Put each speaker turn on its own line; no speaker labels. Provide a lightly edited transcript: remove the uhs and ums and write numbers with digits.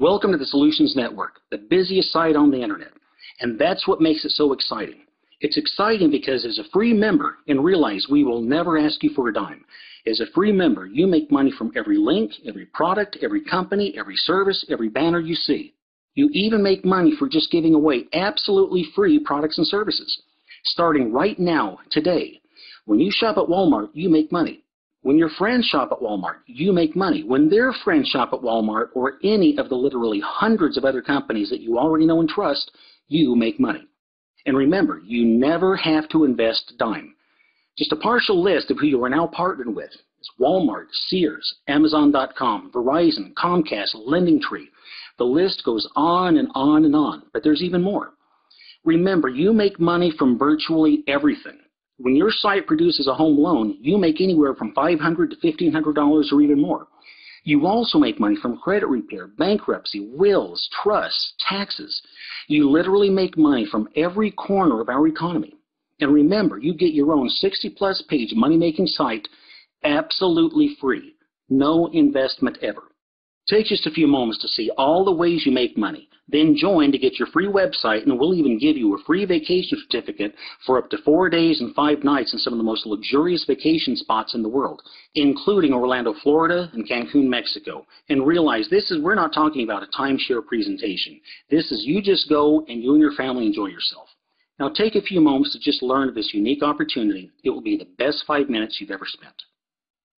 Welcome to the Solutions Network, the busiest site on the internet. And that's what makes it so exciting. It's exciting because as a free member, and realize we will never ask you for a dime. As a free member, you make money from every link, every product, every company, every service, every banner you see. You even make money for just giving away absolutely free products and services. Starting right now, today, when you shop at Walmart, you make money. When your friends shop at Walmart, you make money. When their friends shop at Walmart or any of the literally hundreds of other companies that you already know and trust, you make money. And remember, you never have to invest a dime. Just a partial list of who you are now partnered with is Walmart, Sears, Amazon.com, Verizon, Comcast, LendingTree. The list goes on and on and on, but there's even more. Remember, you make money from virtually everything. When your site produces a home loan, you make anywhere from $500 to $1,500 or even more. You also make money from credit repair, bankruptcy, wills, trusts, taxes. You literally make money from every corner of our economy. And remember, you get your own 60-plus page money-making site absolutely free. No investment ever. Take just a few moments to see all the ways you make money. Then join to get your free website, and we'll even give you a free vacation certificate for up to 4 days and 5 nights in some of the most luxurious vacation spots in the world, including Orlando, Florida, and Cancun, Mexico. And realize we're not talking about a timeshare presentation. This is you just go and you and your family enjoy yourself. Now take a few moments to just learn of this unique opportunity. It will be the best 5 minutes you've ever spent.